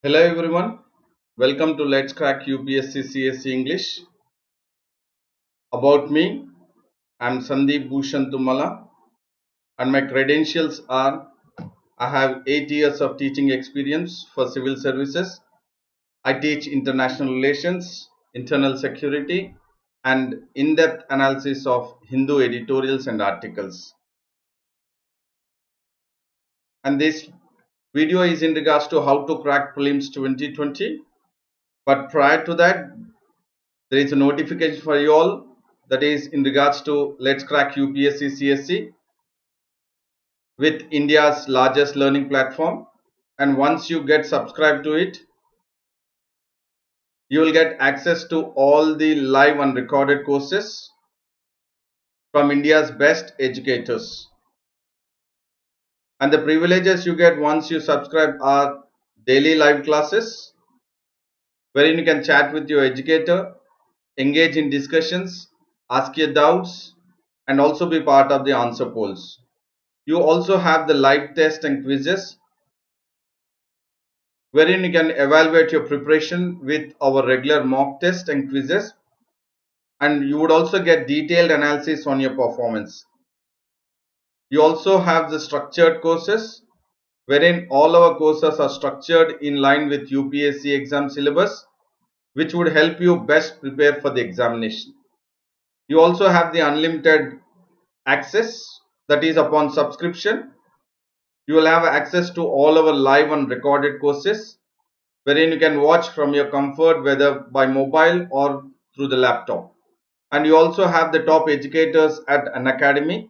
Hello everyone, welcome to Let's Crack UPSC CSE English. About me, I am Sandeep Bhushan Thummala and my credentials are I have 8 years of teaching experience for civil services. I teach international relations, internal security and in-depth analysis of Hindu editorials and articles. And this video is in regards to how to crack prelims 2020. But prior to that, there is a notification for you all, that is in regards to Let's Crack UPSC CSE with India's largest learning platform. And once you get subscribed to it, you will get access to all the live and recorded courses from India's best educators. And the privileges you get once you subscribe are daily live classes wherein you can chat with your educator, engage in discussions, ask your doubts, and also be part of the answer polls. You also have the live test and quizzes wherein you can evaluate your preparation with our regular mock test and quizzes, and you would also get detailed analysis on your performance. You also have the structured courses wherein all our courses are structured in line with UPSC exam syllabus, which would help you best prepare for the examination. You also have the unlimited access, that is upon subscription you will have access to all our live and recorded courses wherein you can watch from your comfort, whether by mobile or through the laptop. And you also have the top educators at Unacademy,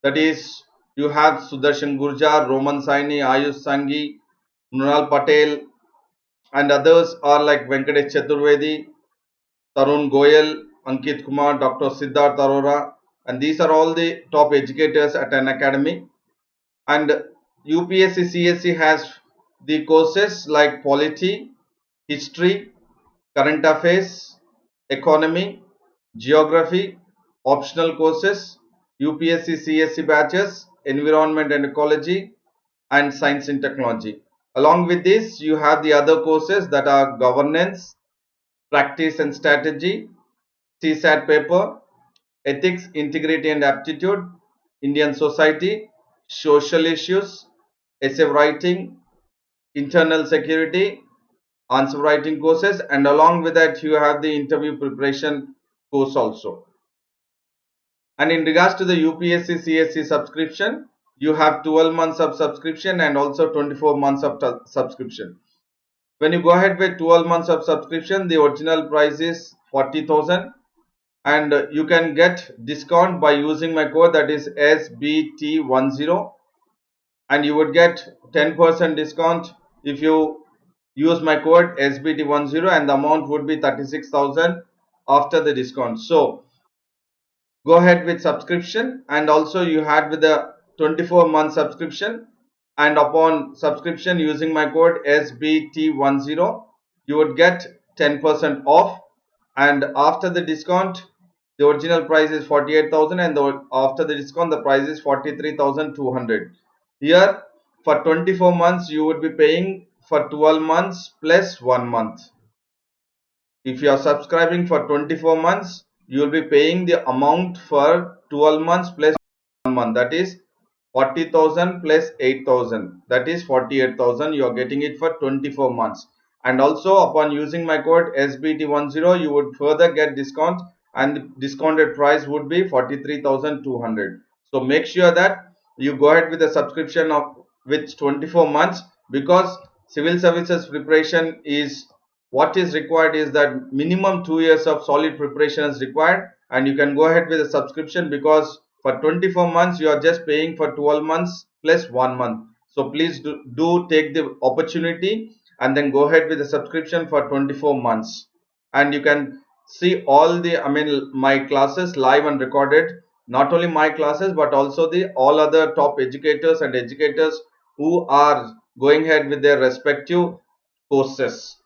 that is you have Sudarshan Gurjar, Roman Saini, Ayush Sanghi, Nunal Patel, and others are like Venkatesh Chaturvedi, Tarun Goyal, Ankit Kumar, Dr. Siddharth Arora, and these are all the top educators at Unacademy. And UPSC CSE has the courses like polity, history, current affairs, economy, geography, optional courses, UPSC CSE batches, environment and ecology, and science and technology. Along with this, you have the other courses that are governance, practice and strategy, CSAT paper, ethics, integrity and aptitude, Indian society, social issues, essay writing, internal security, answer writing courses, and along with that you have the interview preparation course also. And in regards to the UPSC CSE subscription, you have 12 months of subscription and also 24 months of subscription. When you go ahead with 12 months of subscription, the original price is 40,000 and you can get discount by using my code, that is SBT10, and you would get 10% discount if you use my code SBT10, and the amount would be 36,000 after the discount. So go ahead with subscription, and also you had with the 24-month subscription, and upon subscription using my code SBT10 you would get 10% off, and after the discount the original price is 48,000 and after the discount the price is 43,200. Here for 24 months you would be paying for 12 months plus 1 month. If you are subscribing for 24 months, you will be paying the amount for 12 months plus 1 month, that is 40,000 plus 8,000, that is 48,000. You are getting it for 24 months. And also upon using my code SBT10 you would further get discount, and the discounted price would be 43,200. So make sure that you go ahead with a subscription of with 24 months, because civil services preparation is what is required is that minimum 2 years of solid preparation is required, and you can go ahead with a subscription because for 24 months you are just paying for 12 months plus 1 month. So please do take the opportunity and then go ahead with the subscription for 24 months, and you can see all the my classes live and recorded, not only my classes but also the all other top educators and educators who are going ahead with their respective courses.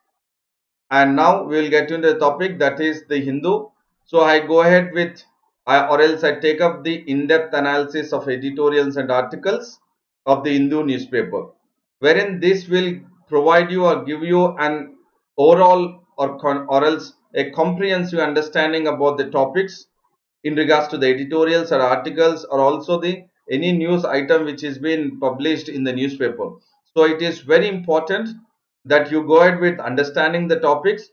And now we will get into the topic, that is the Hindu. So I go ahead with or else I take up the in-depth analysis of editorials and articles of the Hindu newspaper, wherein this will provide you or give you an overall or else a comprehensive understanding about the topics in regards to the editorials or articles or also the any news item which is being published in the newspaper. So it is very important that you go ahead with understanding the topics.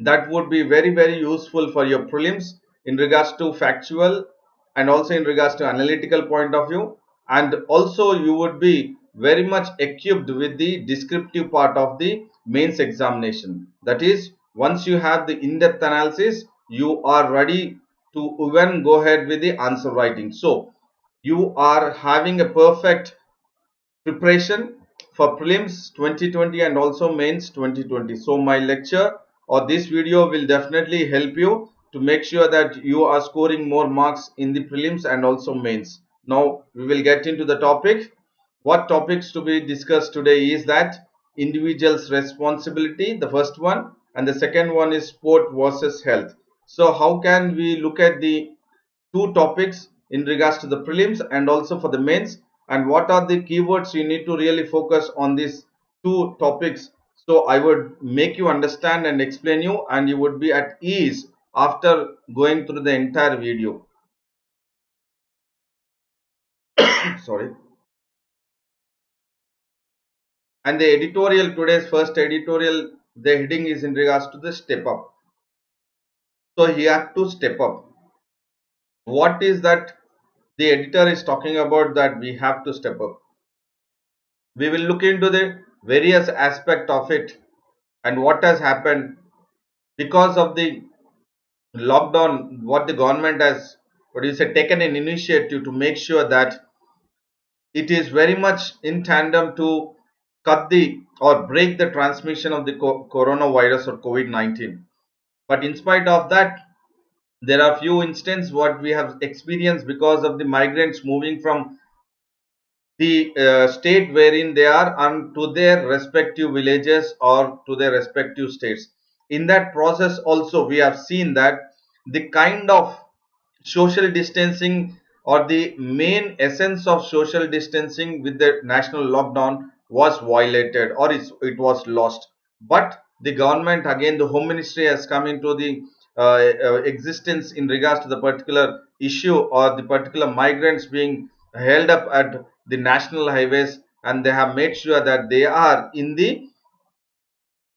That would be very useful for your prelims in regards to factual and also in regards to analytical point of view, and also you would be very much equipped with the descriptive part of the mains examination. That is, once you have the in-depth analysis, you are ready to even go ahead with the answer writing. So you are having a perfect preparation for prelims 2020 and also mains 2020. So my lecture or this video will definitely help you to make sure that you are scoring more marks in the prelims and also mains. Now we will get into the topic. What topics to be discussed today is that individual's responsibility, the first one, and the second one is sport versus health. So how can we look at the two topics in regards to the prelims and also for the mains, and what are the keywords you need to really focus on these two topics. So I would make you understand and explain you, and you would be at ease after going through the entire video. Sorry. And the editorial, today's first editorial, the heading is in regards to the step up. So he had to step up. What is that the editor is talking about, that we have to step up? We will look into the various aspect of it and what has happened because of the lockdown, what the government has, what do you say, taken an initiative to make sure that it is very much in tandem to cut the or break the transmission of the coronavirus or COVID-19. But in spite of that, there are few instances what we have experienced because of the migrants moving from the state wherein they are and to their respective villages or to their respective states. In that process also we have seen that the kind of social distancing or the main essence of social distancing with the national lockdown was violated or it was lost. But the government, again the home ministry, has come into the existence in regards to the particular issue or the particular migrants being held up at the national highways, and they have made sure that they are in the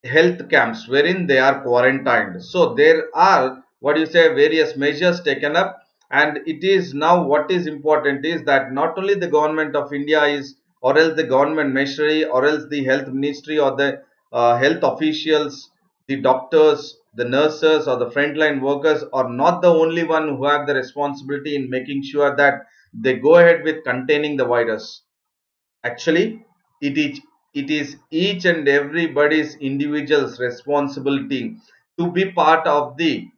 health camps wherein they are quarantined. So there are, what you say, various measures taken up, and it is now what is important is that not only the government of India is, or else the government ministry, or else the health ministry or the health officials, the doctors, the nurses or the frontline workers are not the only one who have the responsibility in making sure that they go ahead with containing the virus. Actually, it is each and everybody's individual's responsibility to be part of the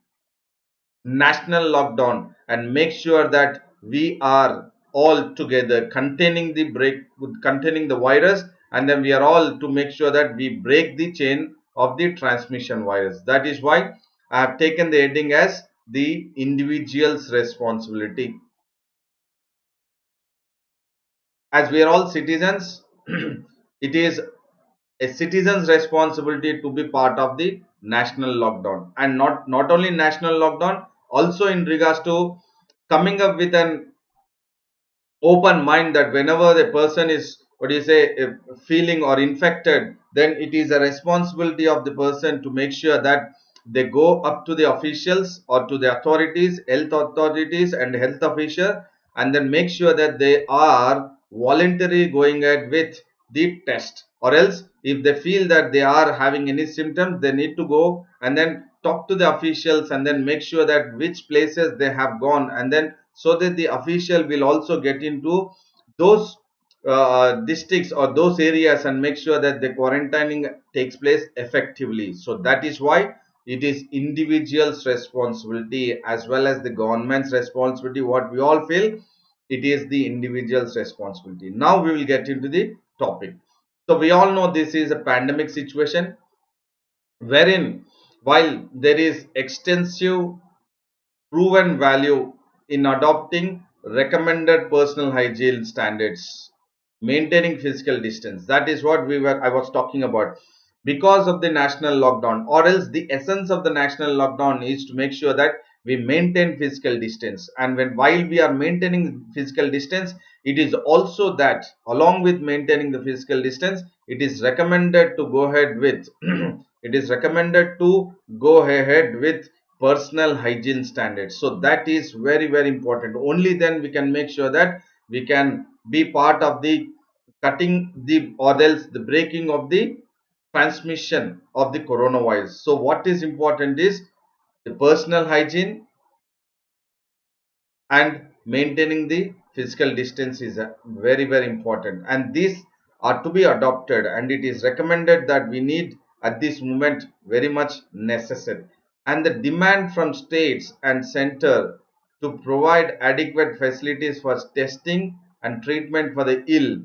national lockdown and make sure that we are all together containing the virus, and then we are all to make sure that we break the chain of the transmission virus. That is why I have taken the heading as the individual's responsibility. As we are all citizens, it is a citizen's responsibility to be part of the national lockdown, and not only national lockdown, also in regards to coming up with an open mind that whenever the person is, what do you say, feeling or infected, then it is a responsibility of the person to make sure that they go up to the officials or to the authorities, health authorities and health official, and then make sure that they are voluntarily going ahead with the test, or else if they feel that they are having any symptoms, they need to go and then talk to the officials and then make sure that which places they have gone, and then so that the official will also get into those districts or those areas and make sure that the quarantining takes place effectively. So that is why it is individual's responsibility as well as the government's responsibility. What we all feel, it is the individual's responsibility. Now we will get into the topic. So we all know this is a pandemic situation wherein, while there is extensive proven value in adopting recommended personal hygiene standards, maintaining physical distance. That is what I was talking about. Because of the national lockdown, or else the essence of the national lockdown is to make sure that we maintain physical distance. And while we are maintaining physical distance, it is also that along with maintaining the physical distance, it is recommended to go ahead with it is recommended to go ahead with personal hygiene standards. So that is very, very important. Only then we can make sure that we can be part of the cutting the, or else the breaking of the transmission of the coronavirus. So what is important is the personal hygiene and maintaining the physical distance is very, very important, and these are to be adopted, and it is recommended that we need at this moment very much necessary. And the demand from states and center to provide adequate facilities for testing and treatment for the ill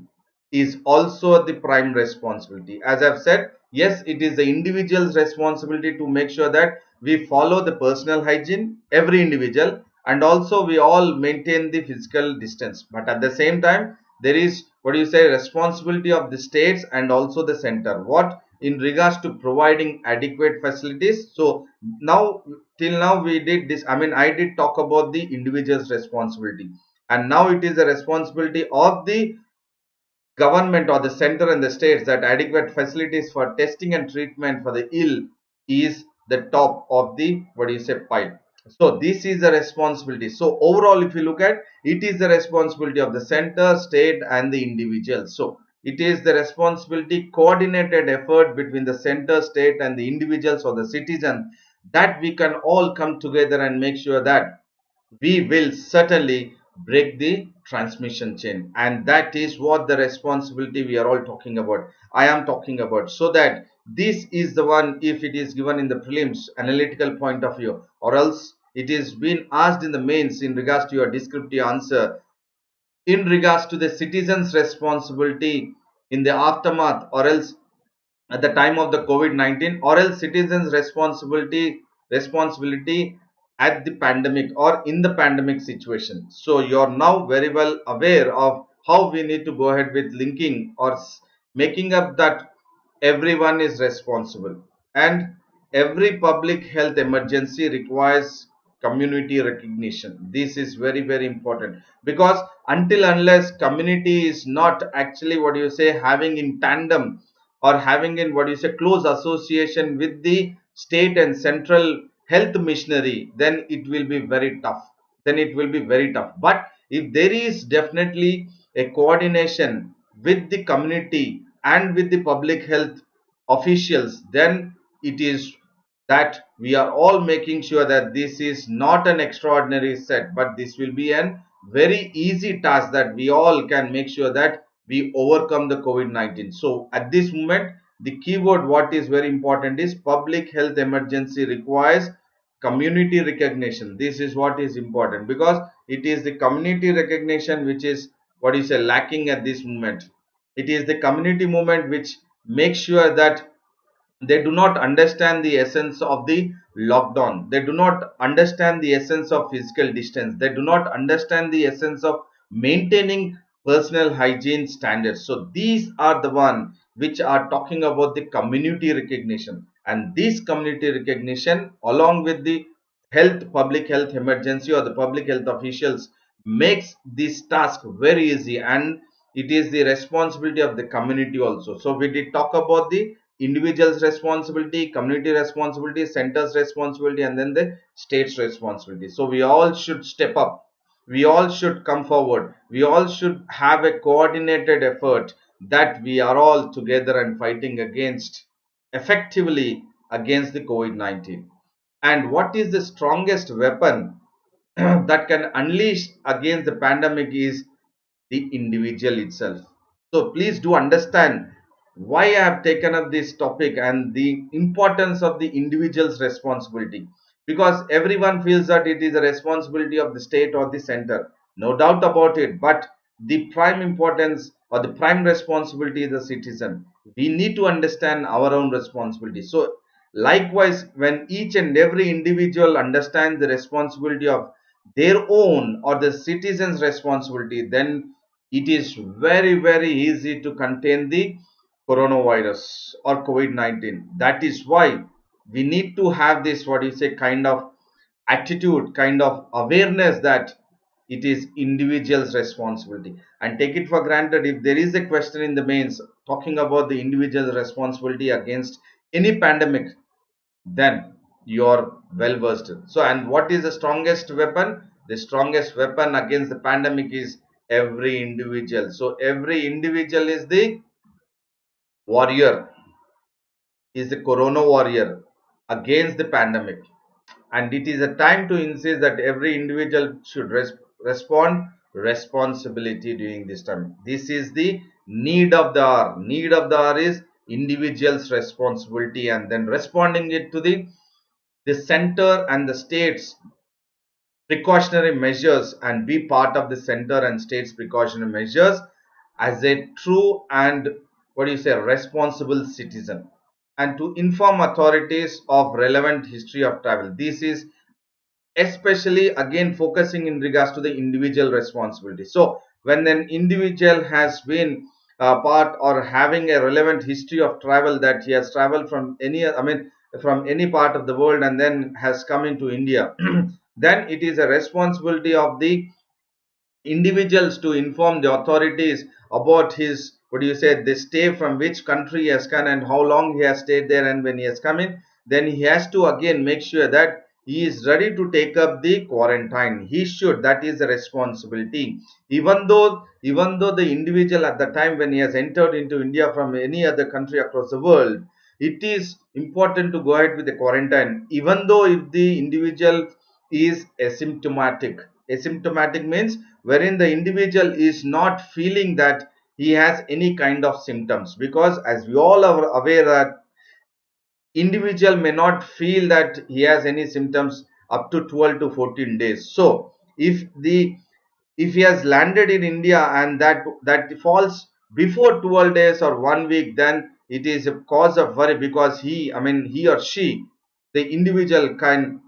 is also the prime responsibility. As I've said, yes, it is the individual's responsibility to make sure that we follow the personal hygiene, every individual, and also we all maintain the physical distance. But at the same time, there is, what do you say, responsibility of the states and also the center. What in regards to providing adequate facilities? So now, till now we did this, I mean, I did talk about the individual's responsibility, and now it is the responsibility of the government or the center and the states that adequate facilities for testing and treatment for the ill is the top of the, what do you say, pile. So this is the responsibility. So overall, if you look at, it is the responsibility of the center, state and the individual. So it is the responsibility, coordinated effort between the center, state and the individuals or the citizens, that we can all come together and make sure that we will certainly break the transmission chain. And that is what the responsibility we are all talking about, I am talking about. So that this is the one, if it is given in the prelims analytical point of view, or else it is been asked in the mains in regards to your descriptive answer, in regards to the citizens responsibility in the aftermath, or else at the time of the COVID-19, or else citizens responsibility at the pandemic or in the pandemic situation. So you are now very well aware of how we need to go ahead with linking or making up that everyone is responsible, and every public health emergency requires community recognition. This is very, very important, because until unless community is not actually, what do you say, having in tandem or having in, what do you say, close association with the state and central health machinery, then it will be very tough. But if there is definitely a coordination with the community and with the public health officials, then it is that we are all making sure that this is not an extraordinary set, but this will be an very easy task that we all can make sure that we overcome the COVID-19. So at this moment, the keyword what is very important is public health emergency requires community recognition. This is what is important, because it is the community recognition which is, what is lacking at this moment. It is the community movement which makes sure that they do not understand the essence of the lockdown, they do not understand the essence of physical distance, they do not understand the essence of maintaining personal hygiene standards. So these are the one which are talking about the community recognition, and this community recognition along with the public health emergency or the public health officials makes this task very easy, and it is the responsibility of the community also. So we did talk about the individual's responsibility, community responsibility, center's responsibility, and then the state's responsibility. So we all should step up, we all should come forward, we all should have a coordinated effort, that we are all together and fighting against, effectively against the COVID-19. And what is the strongest weapon that can unleash against the pandemic is the individual itself. So please do understand why I have taken up this topic and the importance of the individual's responsibility. Because everyone feels that it is a responsibility of the state or the center. No doubt about it. But the prime importance or the prime responsibility is the citizen. We need to understand our own responsibility. So likewise, when each and every individual understands the responsibility of their own or the citizen's responsibility, then it is very easy to contain the coronavirus or COVID-19. That is why we need to have this, what you say, kind of attitude, kind of awareness that it is individual's responsibility. And take it for granted, if there is a question in the mains talking about the individual's responsibility against any pandemic, then you're well versed. So, and what is the strongest weapon? The strongest weapon against the pandemic is every individual. So, every individual is the warrior, is the corona warrior against the pandemic. And it is a time to insist that every individual should respond responsibility during this time. This is the need of the hour. Need of the hour is individual's responsibility, and then responding it to the center and the states precautionary measures, and be part of the center and states precautionary measures as a true and, what do you say, responsible citizen, and to inform authorities of relevant history of travel. This is especially again focusing in regards to the individual responsibility. So when an individual has been part or having a relevant history of travel, that he has traveled from any, I mean, from any part of the world and then has come into India, then it is a responsibility of the individuals to inform the authorities about his, what do you say, the stay, from which country he has come and how long he has stayed there, and when he has come in, then he has to again make sure that he is ready to take up the quarantine. He should, that is the responsibility. Even though the individual at the time when he has entered into India from any other country across the world, it is important to go ahead with the quarantine, even though if the individual is asymptomatic. Asymptomatic means wherein the individual is not feeling that he has any kind of symptoms, because as we all are aware that individual may not feel that he has any symptoms up to 12 to 14 days. So if he has landed in India and that falls before 12 days or 1 week, then it is a cause of worry, because he or she, the individual, can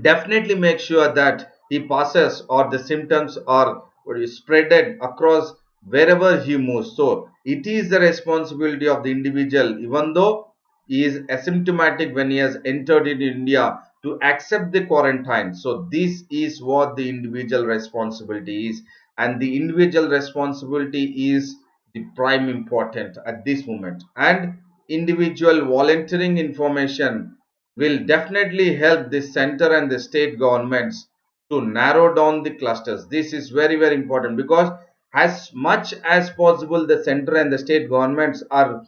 definitely make sure that he passes or the symptoms are spreaded across wherever he moves. So it is the responsibility of the individual, even though he is asymptomatic when he has entered in India, to accept the quarantine. So this is what the individual responsibility is, and the individual responsibility is the prime important at this moment. And individual volunteering information will definitely help the center and the state governments to narrow down the clusters. This is very important, because as much as possible the center and the state governments are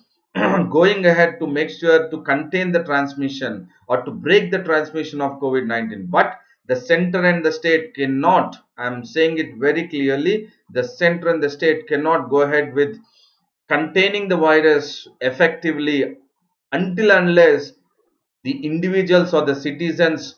going ahead to make sure to contain the transmission or to break the transmission of COVID-19. But the center and the state cannot, I'm saying it very clearly, the center and the state cannot go ahead with containing the virus effectively until unless the individuals or the citizens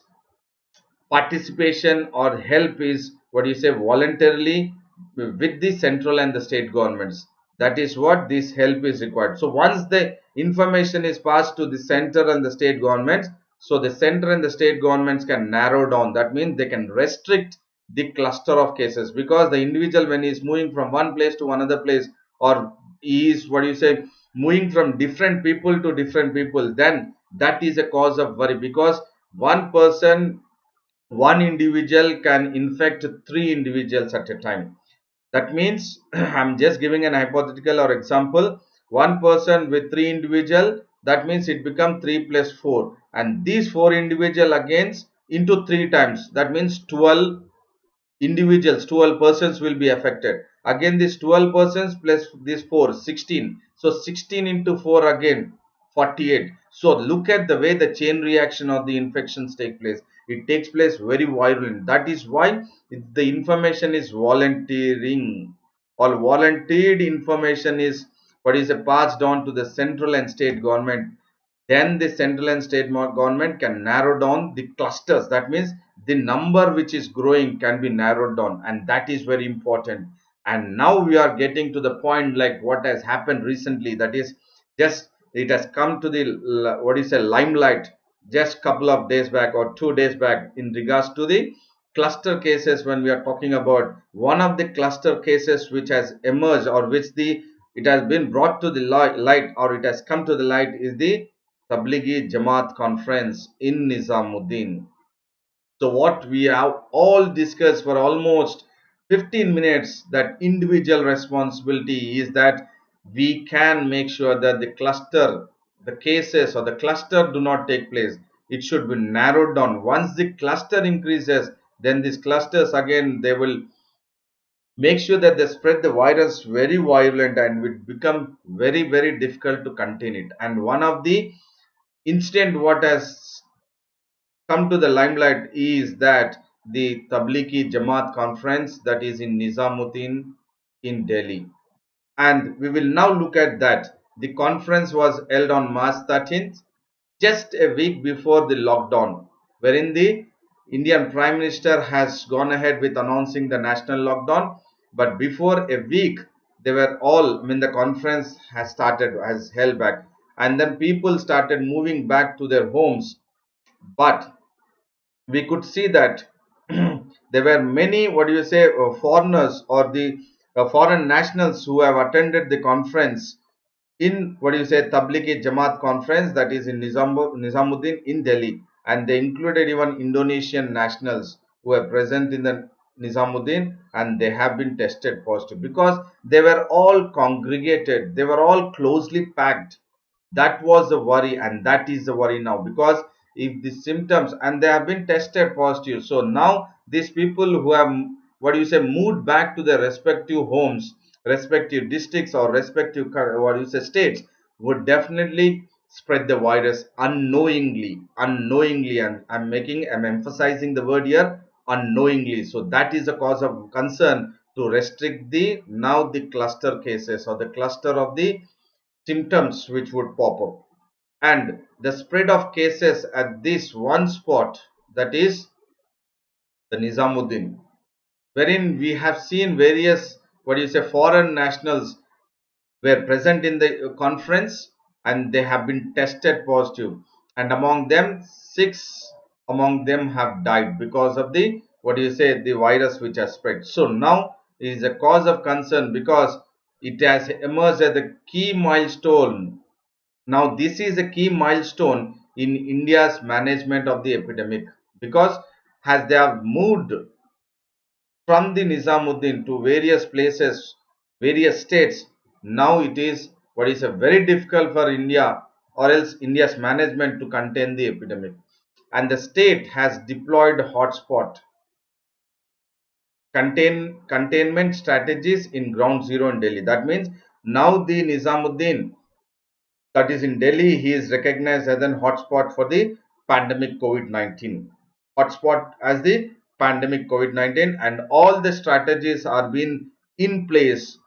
participation or help is, what you say, voluntarily with the central and the state governments. That is what this help is required. So once the information is passed to the center and the state governments, so the center and the state governments can narrow down, that means they can restrict the cluster of cases, because the individual, when he is moving from one place to another place, or he is, what you say, moving from different people to different people, then that is a cause of worry, because one person, one individual can infect three individuals at a time. That means I'm just giving an hypothetical or example. One person with three individual, that means it becomes 3 plus 4, and these four individual against into three times, that means 12 individuals, 12 persons will be affected. Again this 12 persons plus this 4, 16. So 16 into 4 again 48. So look at the way the chain reaction of the infections take place. It takes place very violent. That is why the information is volunteering, or volunteered information is, what is passed on to the central and state government. Then the central and state government can narrow down the clusters. That means the number which is growing can be narrowed down, and that is very important. And now we are getting to the point like what has happened recently, that is just it has come to the, what is a limelight just couple of days back or 2 days back, in regards to the cluster cases, when we are talking about one of the cluster cases which has emerged, or which the it has been brought to the light, or it has come to the light, is the Tablighi Jamaat conference in Nizamuddin. So what we have all discussed for almost 15 minutes, that individual responsibility is that we can make sure that the cases or the cluster do not take place. It should be narrowed down. Once the cluster increases, then these clusters again, they will make sure that they spread the virus very violent, and will become very, very difficult to contain it. And one of the incident what has come to the limelight is that the Tablighi Jamaat conference that is in Nizamuddin in Delhi. And we will now look at that. The conference was held on March 13th, just a week before the lockdown, wherein the Indian Prime Minister has gone ahead with announcing the national lockdown. But before a week, they were all, I mean, the conference has held back. And then people started moving back to their homes. But we could see that there were many, what do you say, foreigners, or the foreign nationals who have attended the conference in, what do you say, Tablighi Jamaat conference that is in Nizamuddin in Delhi, and they included even Indonesian nationals who were present in the Nizamuddin, and they have been tested positive because they were all congregated, they were all closely packed. That was the worry, and that is the worry now, because if the symptoms, and they have been tested positive, so now these people who have, what do you say, moved back to their respective homes, respective districts, or respective, what do you say, states, would definitely spread the virus unknowingly, and I'm emphasizing the word here, unknowingly. So that is a cause of concern, to restrict the now the cluster cases, or the cluster of the symptoms which would pop up. And the spread of cases at this one spot, that is the Nizamuddin, wherein we have seen various, what do you say, foreign nationals were present in the conference, and they have been tested positive, and among them, six among them have died because of the, what do you say, the virus which has spread. So now it is a cause of concern, because it has emerged as a key milestone. Now, this is a key milestone in India's management of the epidemic, because as they have moved from the Nizamuddin to various places, various states, now it is, what is a very difficult for India, or else India's management, to contain the epidemic. And the state has deployed hotspot containment strategies in ground zero in Delhi. That means now the Nizamuddin, that is in Delhi, he is recognized as an hotspot for the pandemic COVID-19. Hotspot as the pandemic COVID-19, and all the strategies are being in place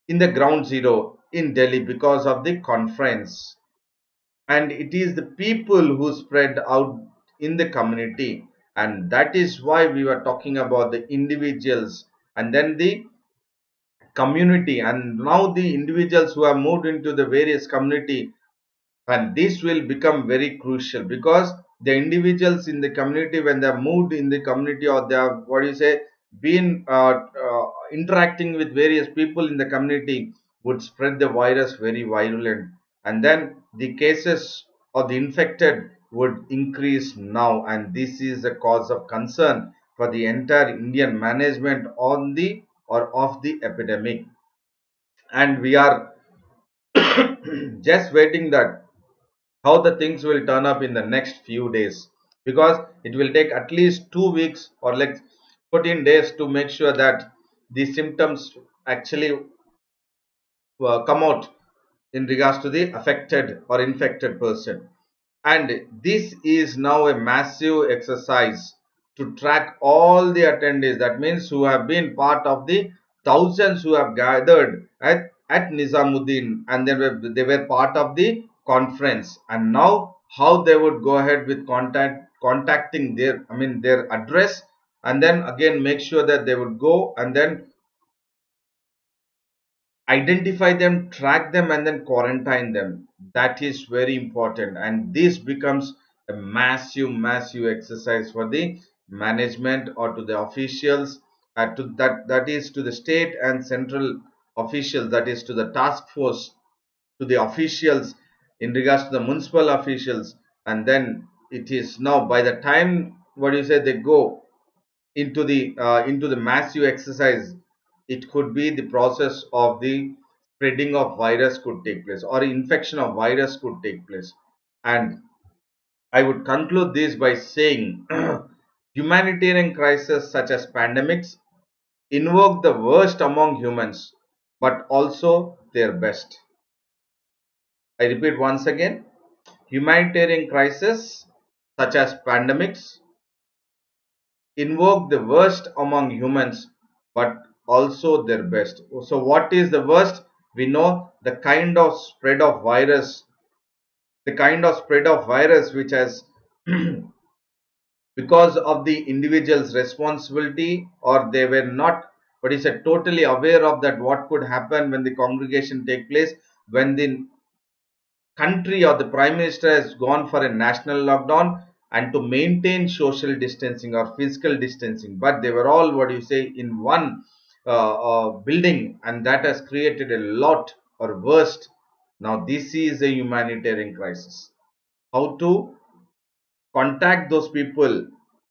in the ground zero in Delhi because of the conference. And it is the people who spread out in the community, and that is why we were talking about the individuals, and then the community, and now the individuals who have moved into the various community. And this will become very crucial, because the individuals in the community, when they are moved in the community, or they have, what do you say, been interacting with various people in the community, would spread the virus very violent, and then the cases or the infected would increase now, and this is a cause of concern for the entire Indian management on the, or of the epidemic. And we are just waiting that how the things will turn up in the next few days, because it will take at least 2 weeks, or like 14 days, to make sure that the symptoms actually come out in regards to the affected or infected person. And this is now a massive exercise to track all the attendees, that means who have been part of the thousands who have gathered at Nizamuddin, and they were part of the conference, and now how they would go ahead with contacting their, I mean, their address, and then again make sure that they would go and then identify them, track them, and then quarantine them. That is very important, and this becomes a massive exercise for the management or to the officials, that is to the state and central officials, that is to the task force, to the officials, in regards to the municipal officials. And then it is now, by the time they go into the massive exercise, it could be the process of the spreading of virus could take place, or infection of virus could take place. And I would conclude this by saying humanitarian crises such as pandemics invoke the worst among humans, but also their best. I repeat once again, humanitarian crises such as pandemics invoke the worst among humans, but also their best. So, what is the worst? We know the kind of spread of virus, which has because of the individual's responsibility, or they were not totally aware of that what could happen when the congregation take place, when the country or the prime minister has gone for a national lockdown and to maintain social distancing or physical distancing, but they were all in one building, and that has created a lot or worst. Now this is a humanitarian crisis. How to contact those people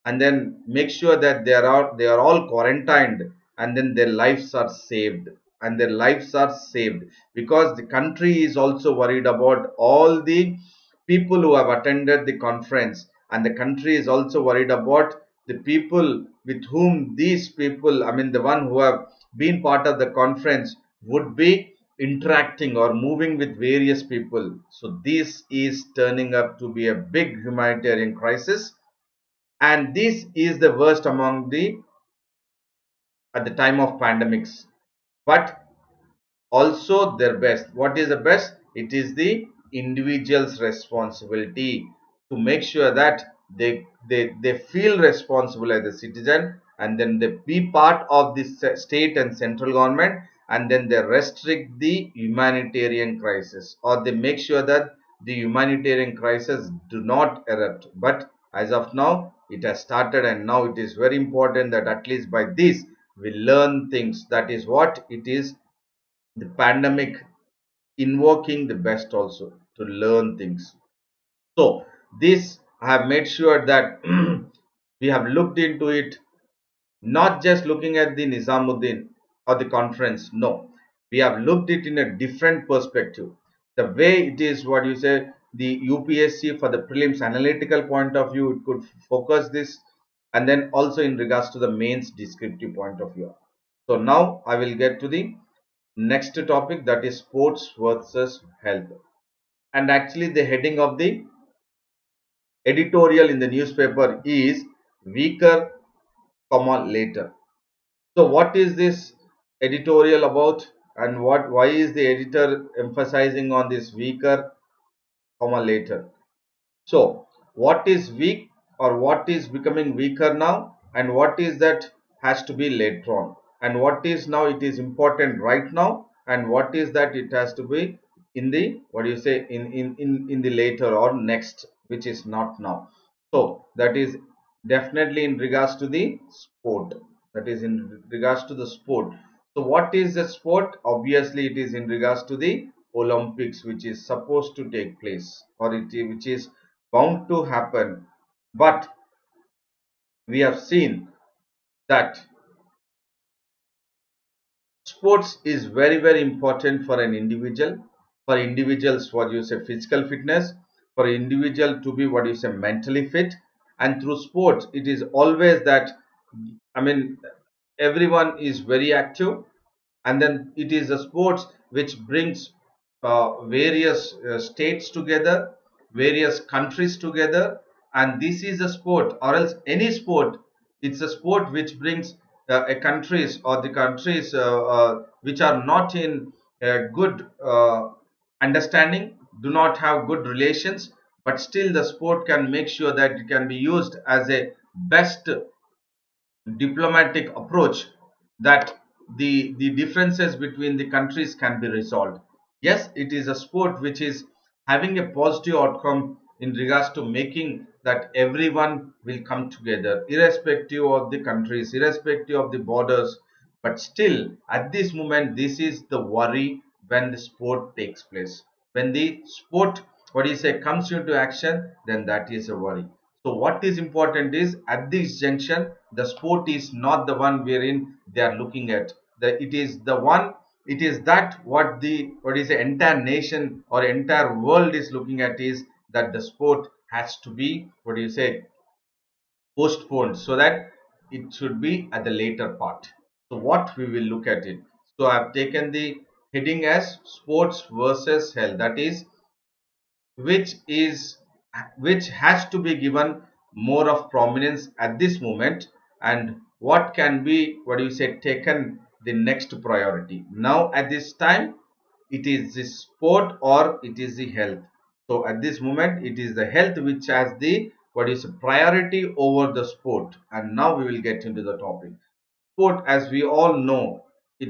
and then make sure that they are all quarantined, and then their lives are saved, because the country is also worried about all the people who have attended the conference, and the country is also worried about the people with whom these people, the one who have been part of the conference, would be interacting or moving with various people. So this is turning up to be a big humanitarian crisis, and this is the worst among the at the time of pandemics, but also their best. What is the best? It is the individual's responsibility to make sure that they feel responsible as a citizen, and then they be part of the state and central government, and then they restrict the humanitarian crisis, or they make sure that the humanitarian crisis do not erupt. But as of now it has started, and now it is very important that at least by this we learn things. That is what it is, the pandemic invoking the best also to learn things. So this I have made sure that we have looked into it, not just looking at the Nizamuddin or the conference. No, we have looked it in a different perspective. The way it is, the UPSC for the prelims analytical point of view, it could focus this, and then also in regards to the mains descriptive point of view. So now I will get to the next topic, that is sports versus health. And actually the heading of the editorial in the newspaper is weaker, later. So what is this editorial about, and why is the editor emphasizing on this weaker, later? So what is weak, or what is becoming weaker now, and what is that has to be later on, and what is now it is important right now, and what is that it has to be in the in the later or next, which is not now. So that is definitely in regards to the sport. That is in regards to the sport. So what is the sport? Obviously it is in regards to the Olympics, which is supposed to take place, or which is bound to happen. But we have seen that sports is very important for an individual, for individuals physical fitness, for individual to be mentally fit. And through sports it is always that, I mean everyone is very active, and then it is a sports which brings various states together, various countries together. And this is a sport, or else any sport, it's a sport which brings a countries, or the countries which are not in good understanding, do not have good relations, but still the sport can make sure that it can be used as a best diplomatic approach, that the differences between the countries can be resolved. Yes, it is a sport which is having a positive outcome in regards to making that everyone will come together, irrespective of the countries, irrespective of the borders. But still, at this moment, this is the worry when the sport takes place. When the sport, what do you say, comes into action, then that is a worry. So what is important is at this junction, the sport is not the one wherein they are looking at. It is the one, it is that what the what is the entire nation or entire world is looking at is that the sport has to be, what do you say, postponed, so that it should be at the later part. So what we will look at it. So I have taken the heading as sports versus health. That is which is which has to be given more of prominence at this moment, and what can be, what do you say, taken the next priority. Now at this time, it is the sport or it is the health. So at this moment it is the health which has the, what is, priority over the sport. And now we will get into the topic. Sport, as we all know, it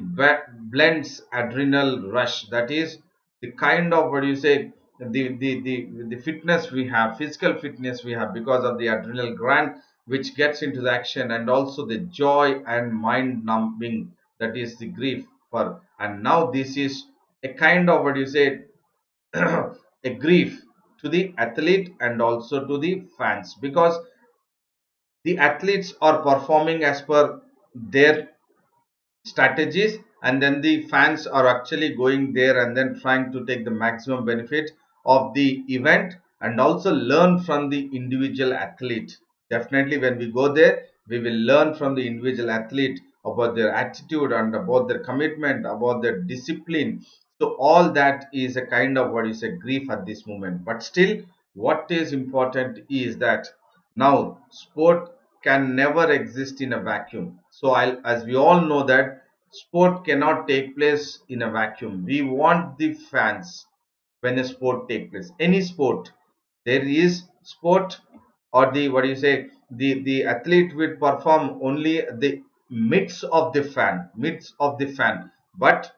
blends adrenal rush. That is the kind of, what do you say, the fitness we have, physical fitness we have because of the adrenal gland which gets into the action, and also the joy and mind numbing, that is the grief for. And now this is a kind of, what do you say, a grief to the athlete and also to the fans, because the athletes are performing as per their strategies, and then the fans are actually going there and then trying to take the maximum benefit of the event and also learn from the individual athlete. Definitely when we go there, we will learn from the individual athlete about their attitude and about their commitment, about their discipline. So all that is a kind of, what is a grief at this moment. But still, what is important is that now sport can never exist in a vacuum. So as we all know that sport cannot take place in a vacuum. We want the fans when a sport take place. Any sport, there is sport, or the, what do you say, the athlete will perform only the midst of the fan. But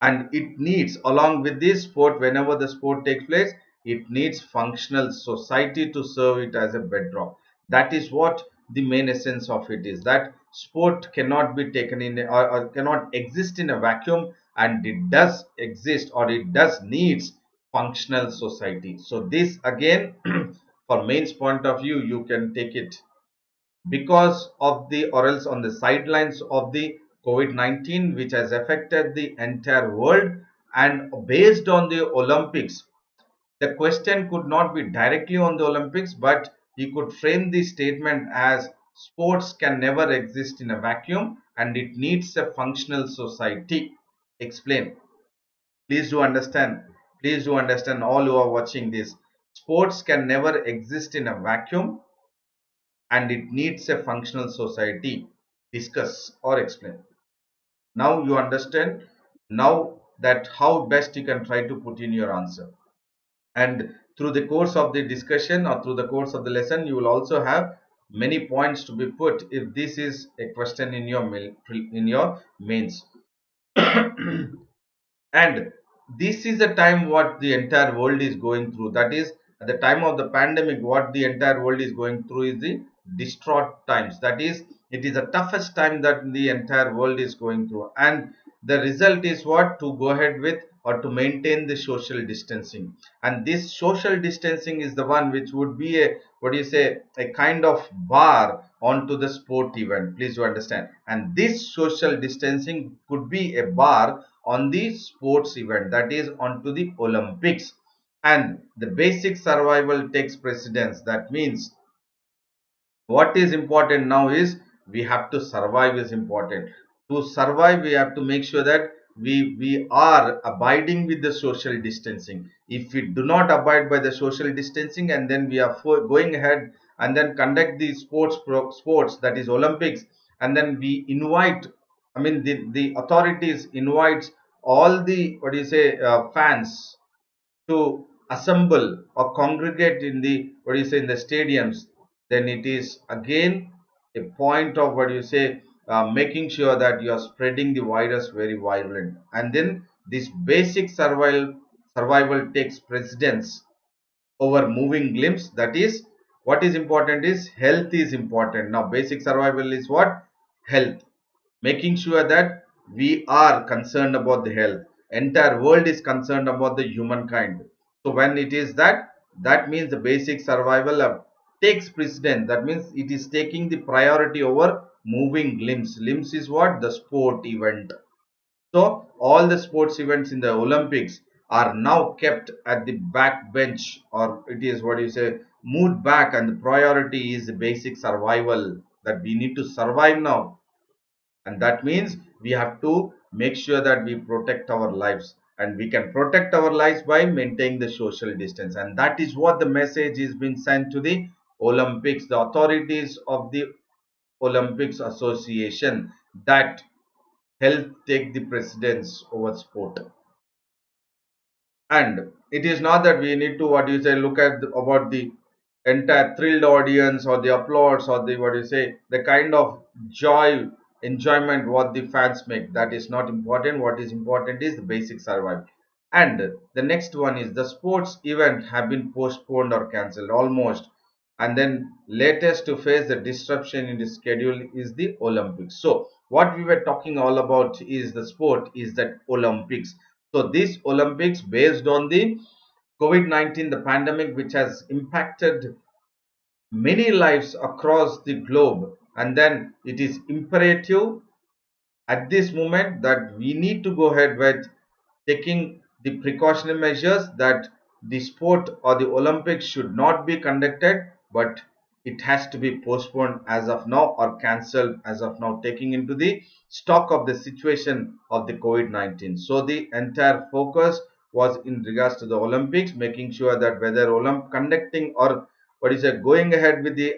and it needs, along with this sport, whenever the sport takes place, it needs functional society to serve it as a bedrock. That is what the main essence of it is, that sport cannot be taken in or cannot exist in a vacuum, and it does exist or it does needs functional society. So this again for mains point of view, you can take it because of the, or else on the sidelines of the COVID-19 which has affected the entire world. And based on the Olympics, the question could not be directly on the Olympics, but he could frame the statement as sports can never exist in a vacuum and it needs a functional society. Explain. Please do understand. Please do understand, all who are watching this. Sports can never exist in a vacuum and it needs a functional society. Discuss or explain. Now you understand. Now that how best you can try to put in your answer. And through the course of the discussion or through the course of the lesson, you will also have many points to be put if this is a question in your mains. And this is the time what the entire world is going through. That is, at the time of the pandemic, what the entire world is going through is the distraught times. That is, it is the toughest time that the entire world is going through. And the result is what? To go ahead with or to maintain the social distancing. And this social distancing is the one which would be a, what do you say, a kind of bar onto the sport event. Please do understand. And this social distancing could be a bar on the sports event, that is onto the Olympics. And the basic survival takes precedence. That means what is important now is we have to survive is important. To survive, we have to make sure that we are abiding with the social distancing. If we do not abide by the social distancing and then we are going ahead and then conduct the sports, that is Olympics, and then we invite, I mean the authorities invites all the, what do you say, fans to assemble or congregate in the, what do you say, in the stadiums, then it is again a point of, what do you say, making sure that you are spreading the virus very violent. And then this basic survival takes precedence over moving glimpse. That is, what is important is health is important. Now basic survival is what? Health. Making sure that we are concerned about the health. Entire world is concerned about the humankind. So when it is that, that means the basic survival takes precedence. That means it is taking the priority over moving limbs. Limbs is what? The sport event. So all the sports events in the Olympics are now kept at the back bench, or it is what you say, moved back, and the priority is the basic survival, that we need to survive now. And that means we have to make sure that we protect our lives, and we can protect our lives by maintaining the social distance. And that is what the message is being sent to the Olympics, the authorities of the Olympics Association, that health take the precedence over sport. And it is not that we need to, what you say, look at about the entire thrilled audience or the applause or the, what you say, the kind of joy, enjoyment what the fans make. That is not important. What is important is the basic survival. And the next one is the sports event have been postponed or cancelled almost. And then latest to face the disruption in the schedule is the Olympics. So what we were talking all about is the sport is that Olympics. So this Olympics, based on the COVID-19, the pandemic, which has impacted many lives across the globe, and then it is imperative at this moment that we need to go ahead with taking the precautionary measures, that the sport or the Olympics should not be conducted, but it has to be postponed as of now or cancelled as of now, taking into the stock of the situation of the COVID-19. So the entire focus was in regards to the Olympics, making sure that whether conducting or what is it, going ahead with the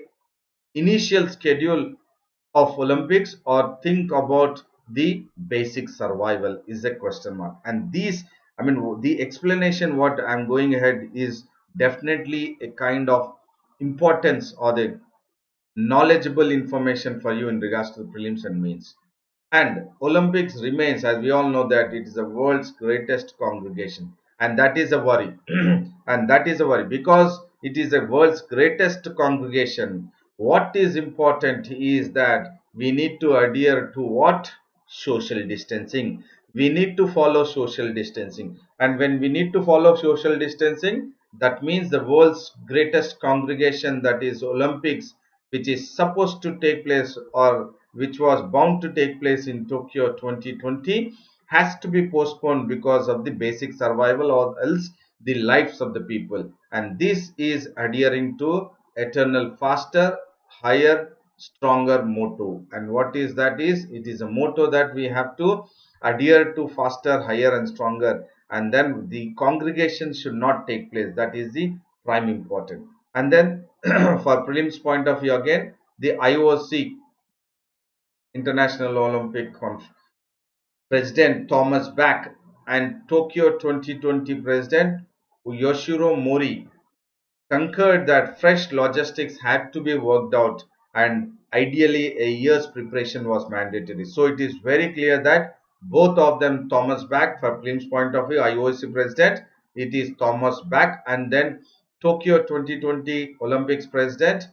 initial schedule of Olympics or think about the basic survival is a question mark. And these, I mean, the explanation what I'm going ahead is definitely a kind of importance or the knowledgeable information for you in regards to the prelims and mains. And Olympics remains, as we all know, that it is the world's greatest congregation, and that is a worry. And that is a worry because it is the world's greatest congregation. What is important is that we need to adhere to what? Social distancing. We need to follow social distancing, and when we need to follow social distancing, that means the world's greatest congregation, that is Olympics, which is supposed to take place or which was bound to take place in Tokyo 2020, has to be postponed because of the basic survival or else the lives of the people. And this is adhering to eternal faster, higher, stronger motto. And what is that is? It is a motto that we have to adhere to faster, higher and stronger. And then the congregation should not take place. That is the prime important. And then for prelims point of view again, the IOC International Olympic President Thomas Bach and Tokyo 2020 President Yoshiro Mori concurred that fresh logistics had to be worked out and ideally a year's preparation was mandatory. So it is very clear that both of them, Thomas Bach for prelims point of view, IOC President, it is Thomas Bach, and then Tokyo 2020 Olympics President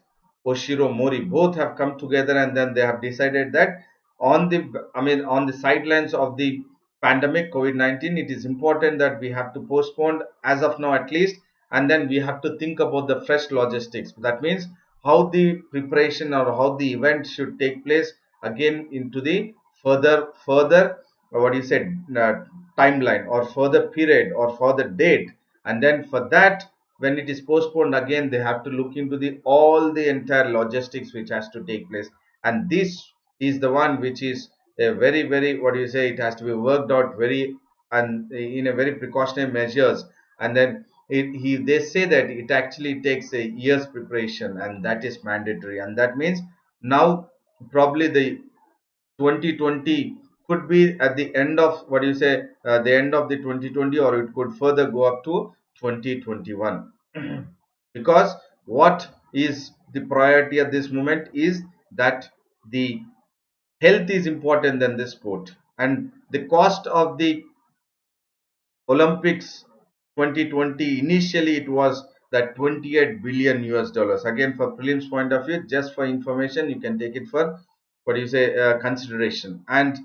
Oshiro Mori, both have come together and then they have decided that on the, I mean, on the sidelines of the pandemic COVID-19, it is important that we have to postpone as of now at least, and then we have to think about the fresh logistics. That means how the preparation or how the event should take place again into the further what you said timeline or further period or further date. And then for that, when it is postponed again, they have to look into the all the entire logistics which has to take place. And this is the one which is a very, what do you say, it has to be worked out very and in a very precautionary measures. And then they say that it actually takes a year's preparation and that is mandatory. And that means now probably the 2020 could be at the end of, what do you say, the end of the 2020, or it could further go up to 2021. Because what is the priority at this moment is that the health is important than the sport, and the cost of the Olympics 2020, initially it was that 28 billion US dollars. Again, for prelims point of view, just for information, you can take it for what you say consideration. And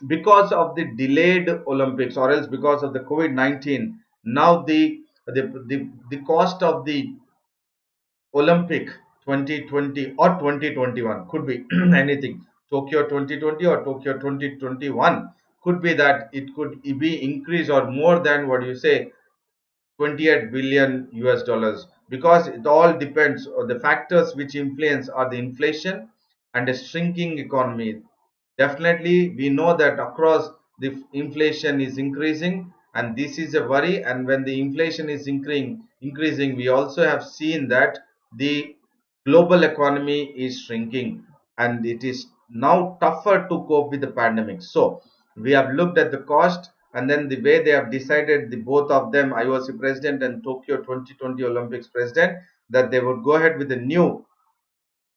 because of the delayed Olympics, or else because of the COVID-19, now the cost of the Olympic 2020 or 2021 could be anything. Tokyo 2020 or Tokyo 2021 could be that it could be increased or more than what you say 28 billion US dollars, because it all depends on the factors which influence are the inflation and a shrinking economy. Definitely we know that across the inflation is increasing, and this is a worry. And when the inflation is increasing, we also have seen that the global economy is shrinking, and it is now tougher to cope with the pandemic. So we have looked at the cost, and then the way they have decided, the both of them, IOC president and Tokyo 2020 Olympics president, that they would go ahead with a new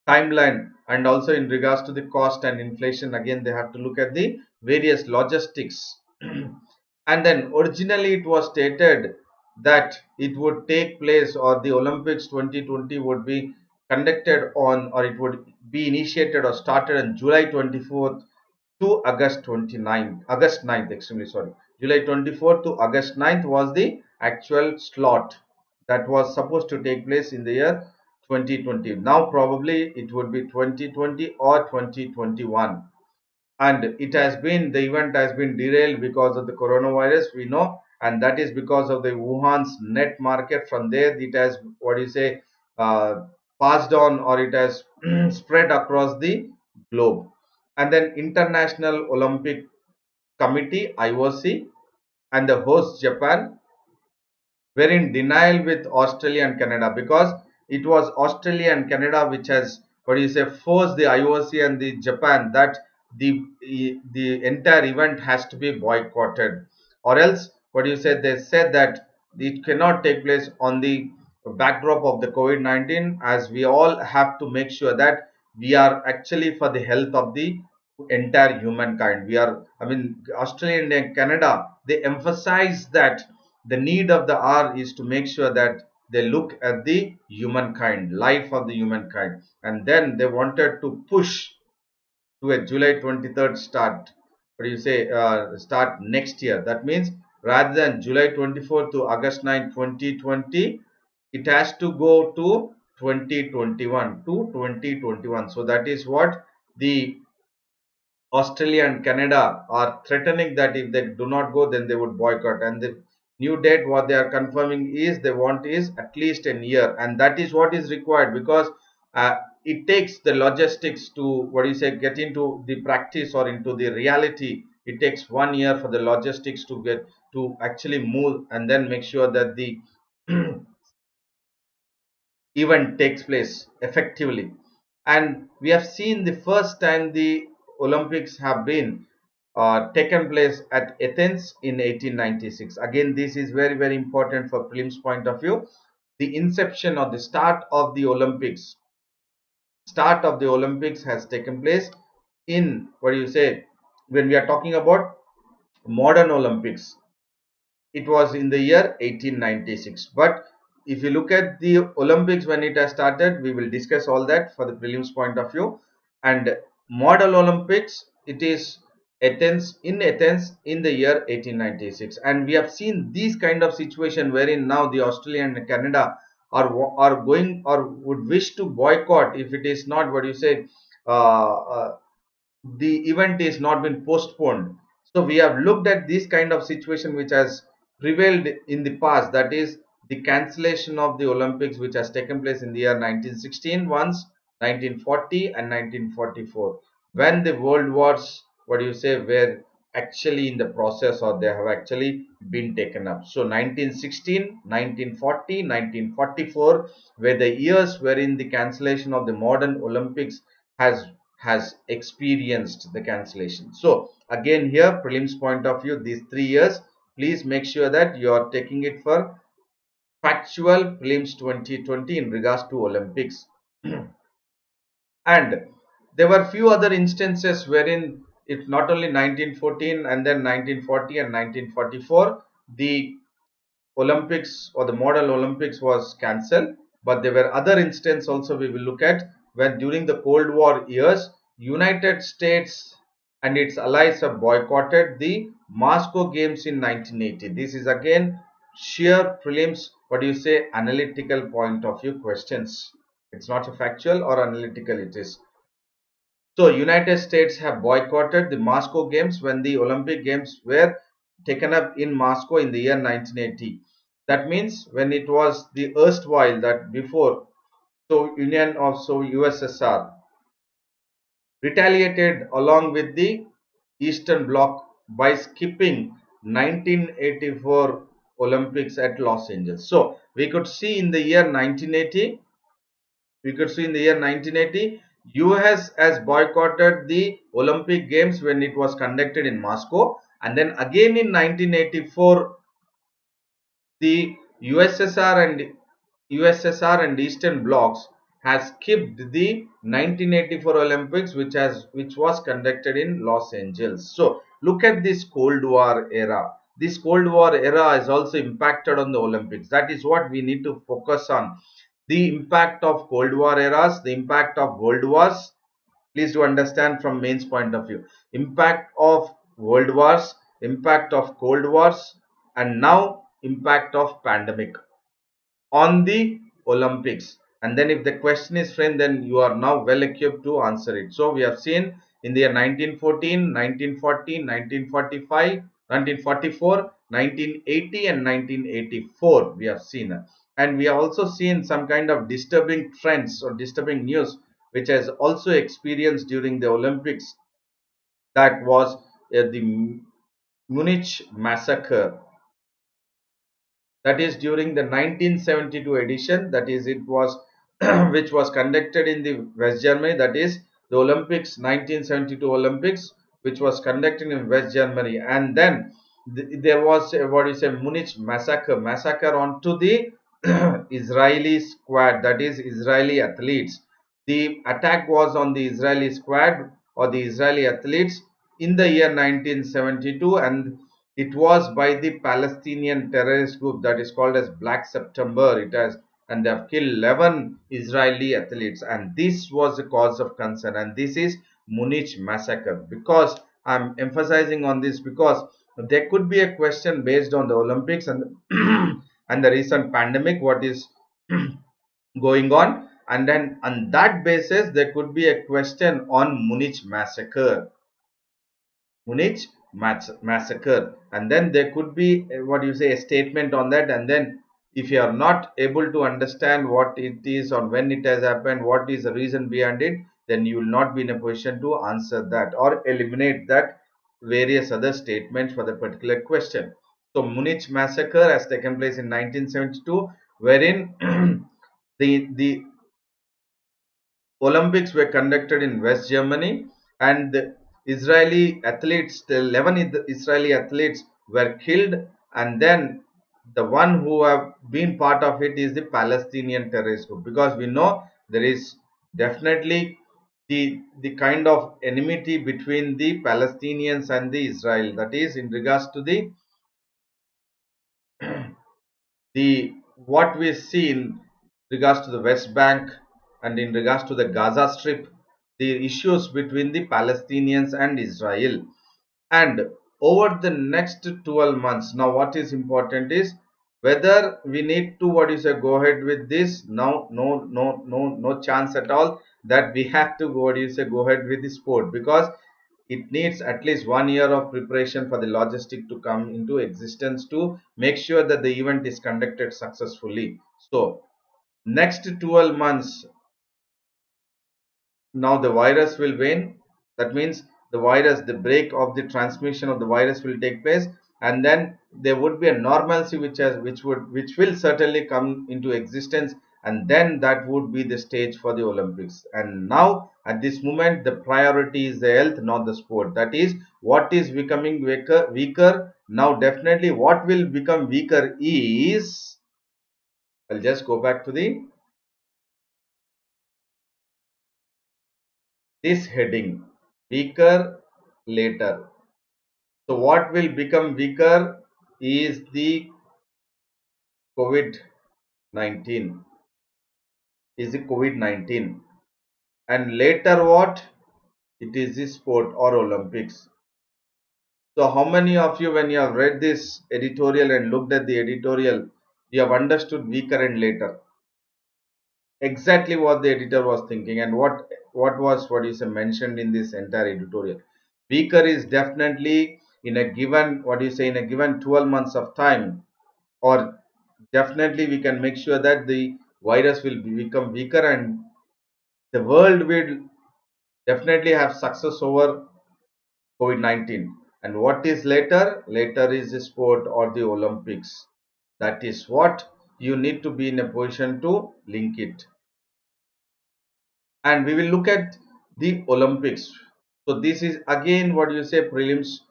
timeline. And also in regards to the cost and inflation, again they have to look at the various logistics. And then originally it was stated that it would take place, or the Olympics 2020 would be conducted on, or it would be initiated or started on July 24th to August 29th, August 9th, extremely sorry. July 24th to August 9th was the actual slot that was supposed to take place in the year 2020. Now probably it would be 2020 or 2021. And it has been, the event has been derailed because of the coronavirus, we know, and that is because of the Wuhan's net market. From there it has, what do you say, uh, passed on, or it has spread across the globe. And then International Olympic Committee, IOC, and the host Japan were in denial with Australia and Canada, because it was Australia and Canada which has, what do you say, forced the IOC and the Japan that the entire event has to be boycotted, or else, what do you say, they said that it cannot take place on the backdrop of the COVID-19, as we all have to make sure that we are actually for the health of the entire humankind. We are, I mean, Australia and Canada, they emphasize that the need of the hour is to make sure that they look at the humankind, life of the humankind, and then they wanted to push to a July 23rd start. What do you say? Start next year. That means rather than July 24th to August 9, 2020, it has to go to 2021. So that is what the Australia and Canada are threatening, that if they do not go, then they would boycott. And the new date, what they are confirming is they want is at least a year, and that is what is required, because it takes the logistics to, what do you say, get into the practice or into the reality. It takes 1 year for the logistics to get to actually move, and then make sure that the event takes place effectively. And we have seen the first time the Olympics have been taken place at Athens in 1896. Again, this is very, very important for prelims point of view. The inception or the start of the Olympics has taken place in, what do you say, when we are talking about modern Olympics, it was in the year 1896. But if you look at the Olympics when it has started, we will discuss all that for the prelims point of view. And model Olympics, it is Athens in the year 1896. And we have seen these kind of situation wherein now the Australia and Canada are going, or would wish to boycott if it is not, what you say, the event is not been postponed. So we have looked at this kind of situation which has prevailed in the past, that is the cancellation of the Olympics, which has taken place in the year 1916 once, 1940 and 1944, when the world wars, what do you say, were actually in the process, or they have actually been taken up. So 1916, 1940, 1944 were the years wherein the cancellation of the modern Olympics has experienced the cancellation. So again, here prelims point of view, these 3 years, please make sure that you are taking it for factual prelims 2020 in regards to Olympics. And there were few other instances wherein it not only 1914 and then 1940 and 1944, the Olympics or the model Olympics was cancelled, but there were other instances also we will look at when during the Cold War years, United States and its allies have boycotted the Moscow Games in 1980. This is again sheer prelims, what do you say, analytical point of view questions. It's not a factual or analytical, it is. So United States have boycotted the Moscow Games when the Olympic Games were taken up in Moscow in the year 1980. That means when it was the erstwhile, that before, so Union of so USSR retaliated along with the Eastern Bloc by skipping 1984 Olympics at Los Angeles. So we could see in the year 1980, US has boycotted the Olympic Games when it was conducted in Moscow, and then again in 1984 the USSR and Eastern blocs has skipped the 1984 Olympics, which was conducted in Los Angeles. So look at this Cold War era. This Cold War era is also impacted on the Olympics. That is what we need to focus on. The impact of Cold War eras, the impact of World Wars. Please do understand from mains point of view. Impact of World Wars, impact of Cold Wars, and now impact of pandemic on the Olympics. And then if the question is framed, then you are now well equipped to answer it. So we have seen in the year 1914, 1940, 1945, 1944, 1980 and 1984 we have seen. And we have also seen some kind of disturbing trends or disturbing news which has also experienced during the Olympics. That was the Munich massacre, that is during the 1972 edition, that is it was which was conducted in the West Germany, that is the Olympics 1972 Olympics, which was conducted in West Germany. And then there was what is a Munich massacre onto the Israeli squad, that is Israeli athletes. The attack was on the Israeli squad or the Israeli athletes in the year 1972, and it was by the Palestinian terrorist group that is called as Black September. It has, and they have killed 11 Israeli athletes, and this was a cause of concern. And this is Munich massacre. Because I'm emphasizing on this, because there could be a question based on the Olympics and and the recent pandemic, what is going on, and then on that basis there could be a question on Munich massacre. Munich massacre, and then there could be what you say a statement on that. And then if you are not able to understand what it is or when it has happened, what is the reason behind it, then you will not be in a position to answer that or eliminate that various other statements for the particular question. So Munich massacre has taken place in 1972, wherein the Olympics were conducted in West Germany, and the Israeli athletes, the 11 Israeli athletes were killed, and then the one who have been part of it is the Palestinian terrorist group, because we know there is definitely the kind of enmity between the Palestinians and the Israel, that is in regards to the what we see in regards to the West Bank and in regards to the Gaza Strip, the issues between the Palestinians and Israel. And over the next 12 months, now what is important is whether we need to what you say go ahead with this. Now no chance at all that we have to what you say go ahead with the sport, because it needs at least 1 year of preparation for the logistic to come into existence to make sure that the event is conducted successfully. So next 12 months, now the virus will wane. That means the virus, the break of the transmission of the virus will take place, and then there would be a normalcy which will certainly come into existence, and then that would be the stage for the Olympics. And now at this moment the priority is the health, not the sport. That is what is becoming weaker now. Definitely what will become weaker is, I'll just go back to the this heading, weaker later. So what will become weaker is the COVID-19. Is the COVID-19. And later what? It is the sport or Olympics. So how many of you, when you have read this editorial and looked at the editorial, you have understood weaker and later? Exactly what the editor was thinking and what is mentioned in this entire editorial. Weaker is definitely in a given, in a given 12 months of time, or definitely we can make sure that the virus will become weaker and the world will definitely have success over COVID-19. And what is later? Later is the sport or the Olympics. That is what you need to be in a position to link it. And we will look at the Olympics. So this is again prelims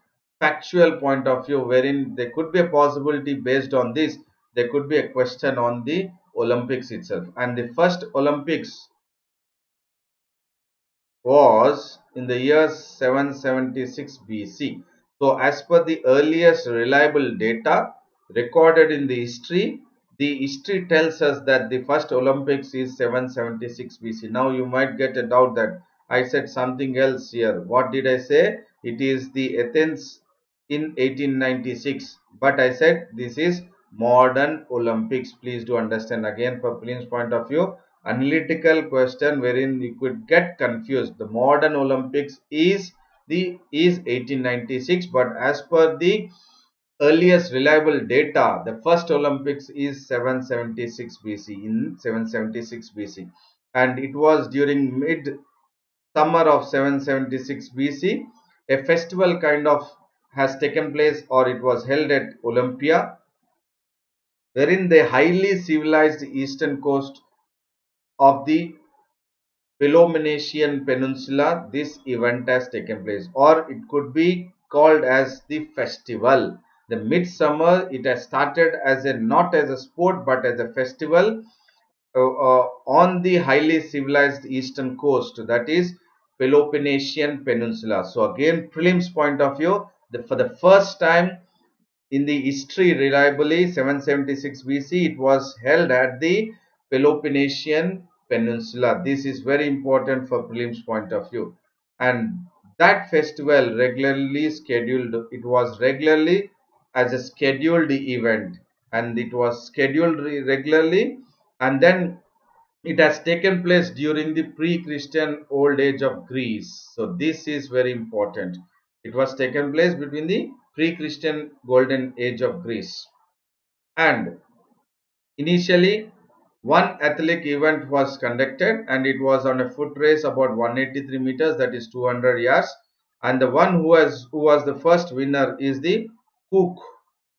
factual point of view, wherein there could be a possibility based on this, there could be a question on the Olympics itself. And the first Olympics was in the year 776 BC. So as per the earliest reliable data recorded in the history tells us that the first Olympics is 776 BC. Now you might get a doubt that I said something else here. What did I say? It is the Athens in 1896. But I said this is modern Olympics. Please do understand, again for prelims point of view, analytical question wherein you could get confused. The modern Olympics is 1896, but as per the earliest reliable data, the first Olympics is 776 BC, in 776 BC, and it was during mid summer of 776 BC. A festival kind of has taken place, or it was held at Olympia, wherein the highly civilized eastern coast of the Peloponnesian Peninsula, this event has taken place, or it could be called as the festival. The midsummer, it has started as a not as a sport but as a festival on the highly civilized eastern coast, that is Peloponnesian Peninsula. So again, prelims point of view, for the first time in the history reliably 776 BC, it was held at the Peloponnesian Peninsula. This is very important for prelims point of view. And that festival regularly scheduled, it was regularly as a scheduled event, and it was scheduled regularly, and then it has taken place during the pre-Christian old age of Greece. So this is very important. It was taken place between the pre-Christian golden age of Greece. And initially, one athletic event was conducted, and it was on a foot race about 183 meters, that is 200 yards. And the one who was the first winner is the cook,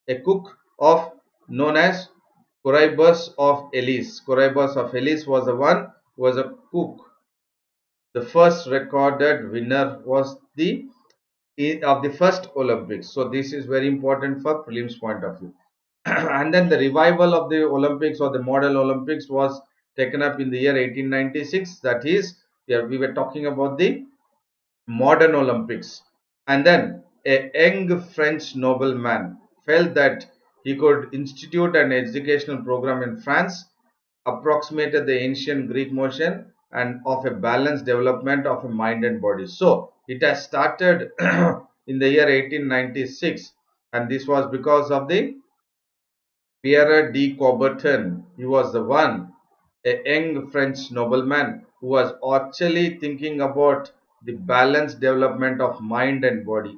a cook of known as Corybus of Elis. Corybus of Elis was the one who was a cook. The first recorded winner was the of the first Olympics. So this is very important for prelims point of view. And then the revival of the Olympics or the model Olympics was taken up in the year 1896. That is, we were talking about the modern Olympics. And then a young French nobleman felt that he could institute an educational program in France, approximated the ancient Greek motion and of a balanced development of a mind and body. So it has started in the year 1896, and this was because of the Pierre de Coubertin. He was the one, a young French nobleman who was actually thinking about the balanced development of mind and body.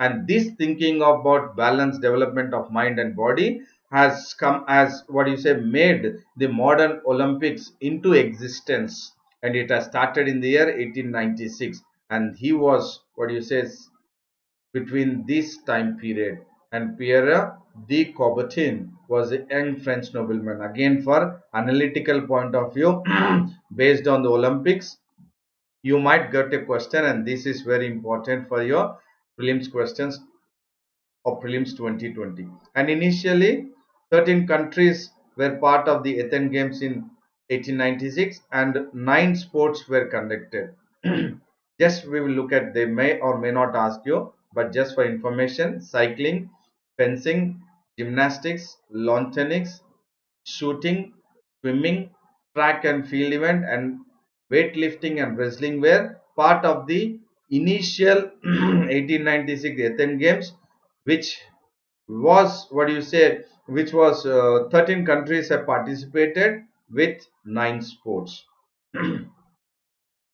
And this thinking about balanced development of mind and body has come as made the modern Olympics into existence, and it has started in the year 1896. And he was between this time period, and Pierre de Coubertin was a young French nobleman. Again, for analytical point of view, based on the Olympics, you might get a question, and this is very important for your prelims questions of prelims 2020. And initially, 13 countries were part of the Athens Games in 1896, and 9 sports were conducted. Just we will look at, they may or may not ask you, but just for information: cycling, fencing, gymnastics, lawn tennis, shooting, swimming, track and field event, and weightlifting and wrestling were part of the initial 1896 Athens Games, which was which was 13 countries have participated with 9 sports.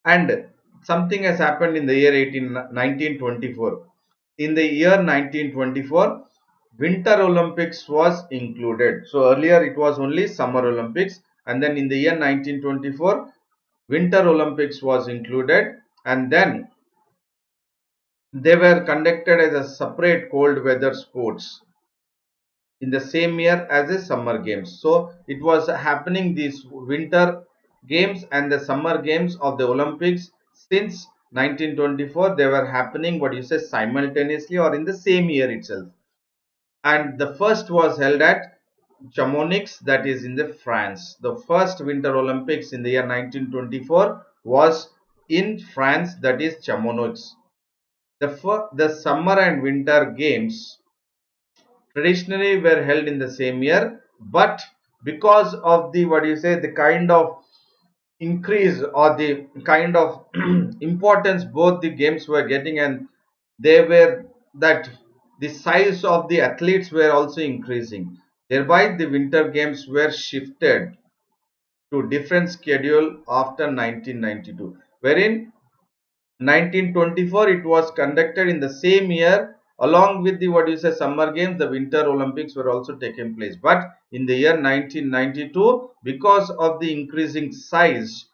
And something has happened in the year 1924. In the year 1924, Winter Olympics was included. So earlier it was only Summer Olympics, and then in the year 1924, Winter Olympics was included, and then they were conducted as a separate cold weather sports in the same year as the summer games. So it was happening these winter games and the summer games of the Olympics since 1924. They were happening simultaneously or in the same year itself. And the first was held at Chamonix, that is in the France. The first Winter Olympics in the year 1924 was in France, that is Chamonix. The summer and winter games traditionally were held in the same year, but because of the the kind of increase or the kind of importance both the games were getting, and they were that the size of the athletes were also increasing, thereby the winter games were shifted to different schedule after 1992, wherein 1924 it was conducted in the same year along with the summer games. The winter Olympics were also taking place, but in the year 1992, because of the increasing size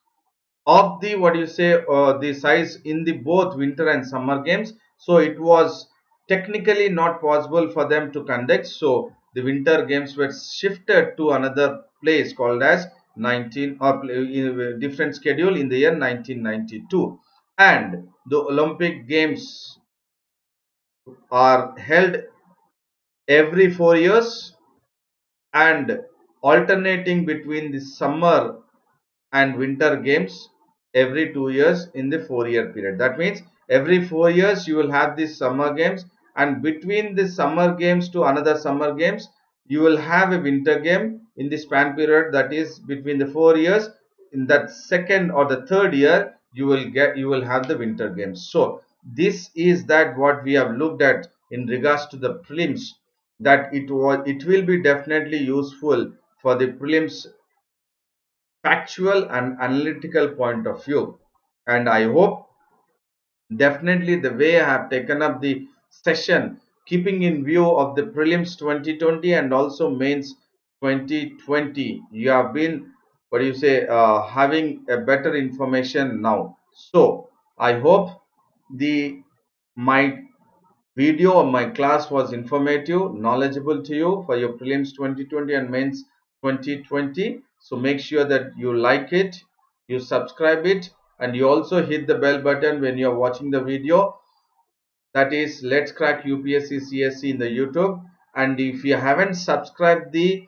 of the the size in the both winter and summer games, so it was technically not possible for them to conduct. So the winter games were shifted to another place called as 19 or different schedule in the year 1992. And the Olympic games are held every 4 years and alternating between the summer and winter games every 2 years in the 4 year period. That means every 4 years you will have these summer games, and between the summer games to another summer games you will have a winter game in the span period, that is between the 4 years. In that second or the third year you will have the winter games. So this is that what we have looked at in regards to the prelims, that it will be definitely useful for the prelims factual and analytical point of view. And I hope definitely the way I have taken up the session, keeping in view of the prelims 2020 and also mains 2020, you have been having a better information now. So I hope the my video or my class was informative, knowledgeable to you for your prelims 2020 and mains 2020. So make sure that you like it, you subscribe it, and you also hit the bell button when you are watching the video. That is Let's Crack UPSC CSE in the YouTube. And if you haven't subscribed the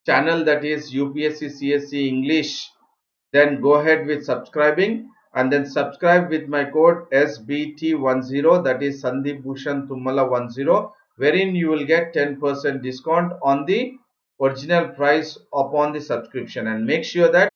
channel, that is UPSC CSE English, then go ahead with subscribing, and then subscribe with my code SBT10, that is Sandeep Bhushan Thummala 10, wherein you will get 10% discount on the original price upon the subscription. And make sure that